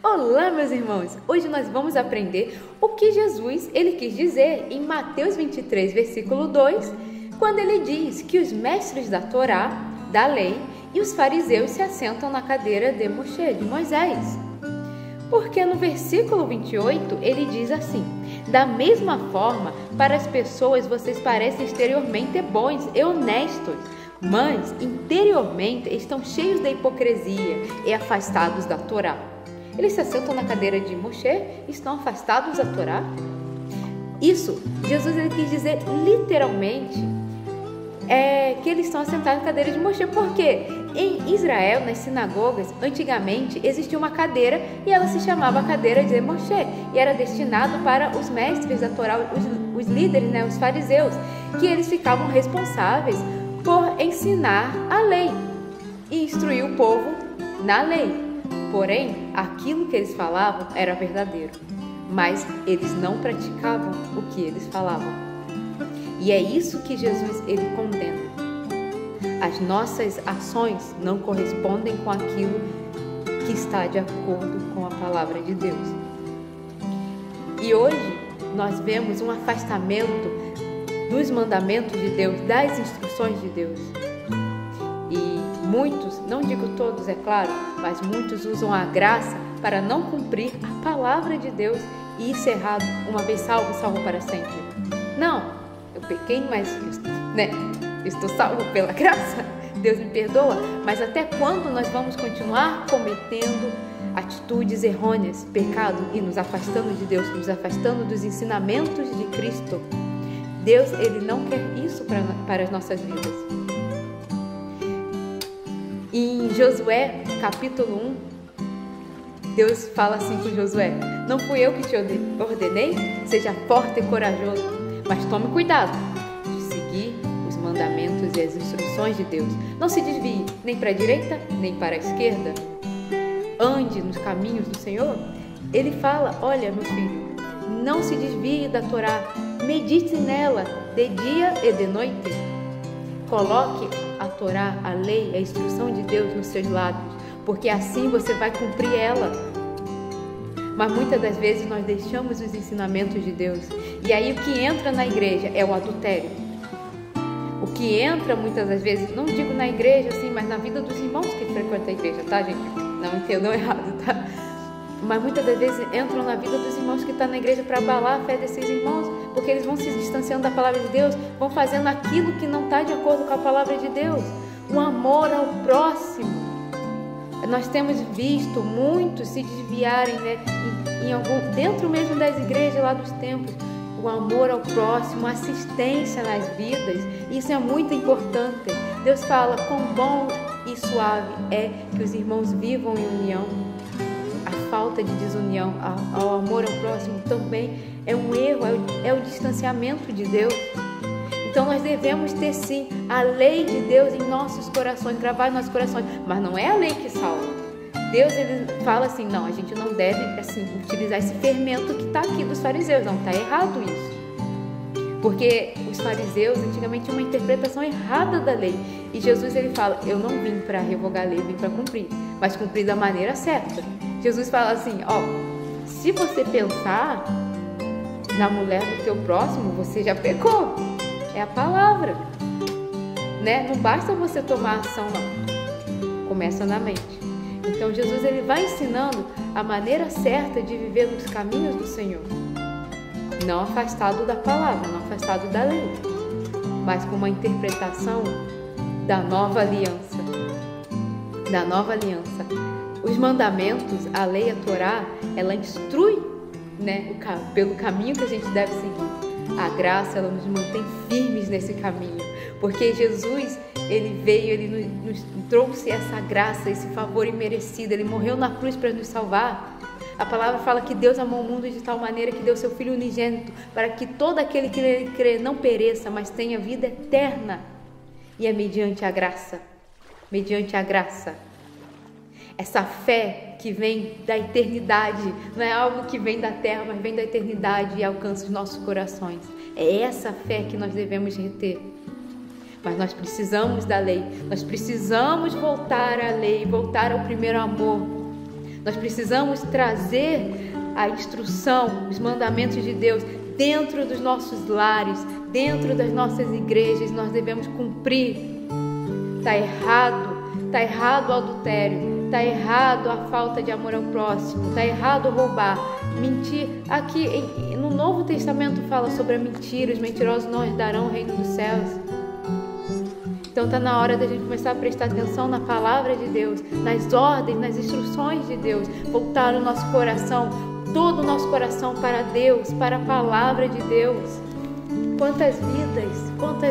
Olá, meus irmãos! Hoje nós vamos aprender o que Jesus ele quis dizer em Mateus 23, versículo 2, quando ele diz que os mestres da Torá, da lei, e os fariseus se assentam na cadeira de Moshe, de Moisés. Porque no versículo 28 ele diz assim: da mesma forma, para as pessoas vocês parecem exteriormente bons e honestos, mas interiormente estão cheios de hipocrisia e afastados da Torá. Eles se assentam na cadeira de Moshe e estão afastados da Torá? Isso, Jesus ele quis dizer literalmente que eles estão assentados na cadeira de Moshe, porque em Israel, nas sinagogas, antigamente existia uma cadeira e ela se chamava cadeira de Moshe e era destinado para os mestres da Torá, os líderes, os fariseus, que eles ficavam responsáveis por ensinar a lei e instruir o povo na lei. Porém, aquilo que eles falavam era verdadeiro, mas eles não praticavam o que eles falavam. E é isso que Jesus ele condena. As nossas ações não correspondem com aquilo que está de acordo com a palavra de Deus. E hoje nós vemos um afastamento dos mandamentos de Deus, das instruções de Deus. E muitos, não digo todos, é claro, mas muitos usam a graça para não cumprir a palavra de Deus e isso é errado. Uma vez salvo, salvo para sempre. Não, eu pequei, mas estou salvo pela graça, Deus me perdoa. Mas até quando nós vamos continuar cometendo atitudes errôneas, pecado e nos afastando de Deus, nos afastando dos ensinamentos de Cristo? Deus, ele não quer isso para as nossas vidas. Em Josué, capítulo 1, Deus fala assim com Josué: não fui eu que te ordenei? Seja forte e corajoso, mas tome cuidado de seguir os mandamentos e as instruções de Deus. Não se desvie nem para a direita, nem para a esquerda. Ande nos caminhos do Senhor. Ele fala: olha, meu filho, não se desvie da Torá. Medite nela de dia e de noite. Coloque a Torá, a lei, a instrução de Deus nos seus lábios, porque assim você vai cumprir ela. Mas muitas das vezes nós deixamos os ensinamentos de Deus. E aí o que entra na igreja é o adultério. O que entra muitas das vezes, não digo na igreja assim, mas na vida dos irmãos que frequentam a igreja, tá, gente? Não entendam errado, tá? Mas muitas das vezes entram na vida dos irmãos que estão na igreja para abalar a fé desses irmãos, porque eles vão se distanciando da palavra de Deus, vão fazendo aquilo que não está de acordo com a palavra de Deus. O amor ao próximo. Nós temos visto muitos se desviarem, dentro mesmo das igrejas lá dos templos. O amor ao próximo, a assistência nas vidas, isso é muito importante. Deus fala: quão bom e suave é que os irmãos vivam em união. A falta de desunião, ao amor ao próximo também é um erro, é o distanciamento de Deus. Então nós devemos ter sim a lei de Deus em nossos corações, gravar em nossos corações, mas não é a lei que salva. Deus ele fala assim: não, a gente não deve utilizar esse fermento que está aqui dos fariseus, não, está errado isso. Porque os fariseus antigamente tinham uma interpretação errada da lei. E Jesus ele fala: eu não vim para revogar a lei, vim para cumprir, mas cumprir da maneira certa. Jesus fala assim: se você pensar na mulher do teu próximo, você já pecou. É a palavra, Não basta você tomar ação, não. Começa na mente. Então Jesus ele vai ensinando a maneira certa de viver nos caminhos do Senhor. Não afastado da palavra, não afastado da lei, mas com uma interpretação da nova aliança. Da nova aliança. Os mandamentos, a lei, a Torá, ela instrui, pelo caminho que a gente deve seguir. A graça, ela nos mantém firmes nesse caminho, porque Jesus, ele veio, ele nos trouxe essa graça, esse favor imerecido. Ele morreu na cruz para nos salvar. A palavra fala que Deus amou o mundo de tal maneira que deu seu Filho unigênito, para que todo aquele que nele crê não pereça, mas tenha vida eterna. E é mediante a graça. Mediante a graça. Essa fé que vem da eternidade, não é algo que vem da terra, mas vem da eternidade e alcança os nossos corações. É essa fé que nós devemos reter. Mas nós precisamos da lei, nós precisamos voltar à lei, voltar ao primeiro amor. Nós precisamos trazer a instrução, os mandamentos de Deus dentro dos nossos lares, dentro das nossas igrejas. Nós devemos cumprir. Está errado o adultério, está errado a falta de amor ao próximo, está errado roubar, mentir. Aqui no Novo Testamento fala sobre a mentira, os mentirosos não herdarão o reino dos céus. Então está na hora da gente começar a prestar atenção na palavra de Deus, nas ordens, nas instruções de Deus, voltar o nosso coração, todo o nosso coração para Deus, para a palavra de Deus. Quantas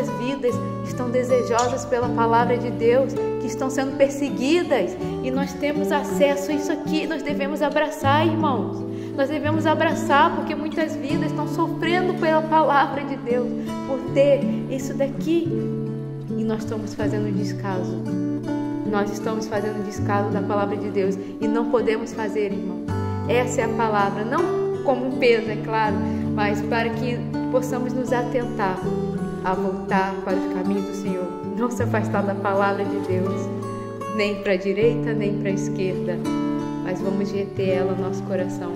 vidas estão desejosas pela palavra de Deus, que estão sendo perseguidas, e nós temos acesso a isso aqui. Nós devemos abraçar, irmãos. Nós devemos abraçar, porque muitas vidas estão sofrendo pela palavra de Deus, por ter isso daqui. E nós estamos fazendo descaso. Nós estamos fazendo descaso da palavra de Deus. E não podemos fazer, irmão. Essa é a palavra. Não como um peso, é claro, mas para que possamos nos atentar a voltar para os caminhos do Senhor. Não se afastar da palavra de Deus. Nem para a direita, nem para a esquerda. Mas vamos reter ela no nosso coração.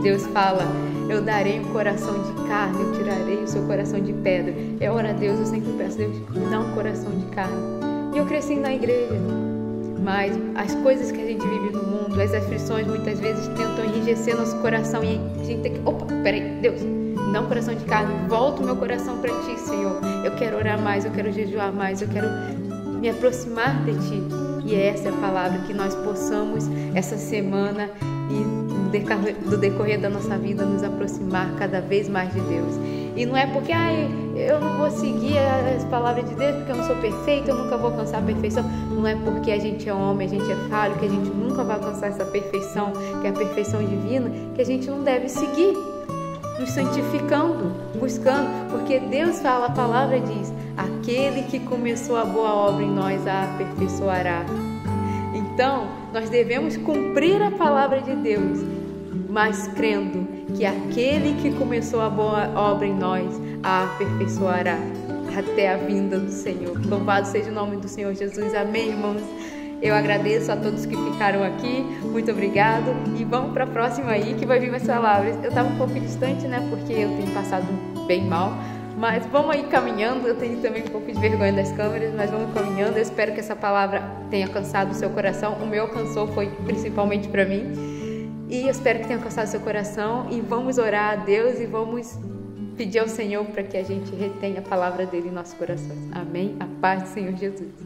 Deus fala: eu darei um coração de carne, eu tirarei o seu coração de pedra. Eu oro a Deus, eu sempre peço: Deus, me dá um coração de carne. E eu cresci na igreja, mas as coisas que a gente vive no mundo, as aflições muitas vezes tentam enrijecer nosso coração, e a gente tem que, peraí, Deus, me dá um coração de carne, volta o meu coração para ti, Senhor. Eu quero orar mais, eu quero jejuar mais, eu quero me aproximar de ti. E essa é a palavra, que nós possamos essa semana e do decorrer da nossa vida nos aproximar cada vez mais de Deus. E não é porque eu não vou seguir as palavras de Deus porque eu não sou perfeita, eu nunca vou alcançar a perfeição. Não é porque a gente é homem, a gente é falho, que a gente nunca vai alcançar essa perfeição, que é a perfeição divina, que a gente não deve seguir, nos santificando, buscando, porque Deus fala, a palavra diz: aquele que começou a boa obra em nós a aperfeiçoará. Então, nós devemos cumprir a palavra de Deus, mas crendo que aquele que começou a boa obra em nós a aperfeiçoará até a vinda do Senhor. Louvado seja o nome do Senhor Jesus. Amém, irmãos? Eu agradeço a todos que ficaram aqui. Muito obrigado. E vamos para a próxima aí, que vai vir mais palavras. Eu estava um pouco distante, né? Porque eu tenho passado bem mal. Mas vamos aí caminhando. Eu tenho também um pouco de vergonha das câmeras, mas vamos caminhando. Eu espero que essa palavra tenha alcançado o seu coração. O meu alcançou, foi principalmente para mim. E eu espero que tenha alcançado o seu coração. E vamos orar a Deus e vamos pedir ao Senhor para que a gente retenha a palavra dele em nossos corações. Amém? A paz do Senhor Jesus.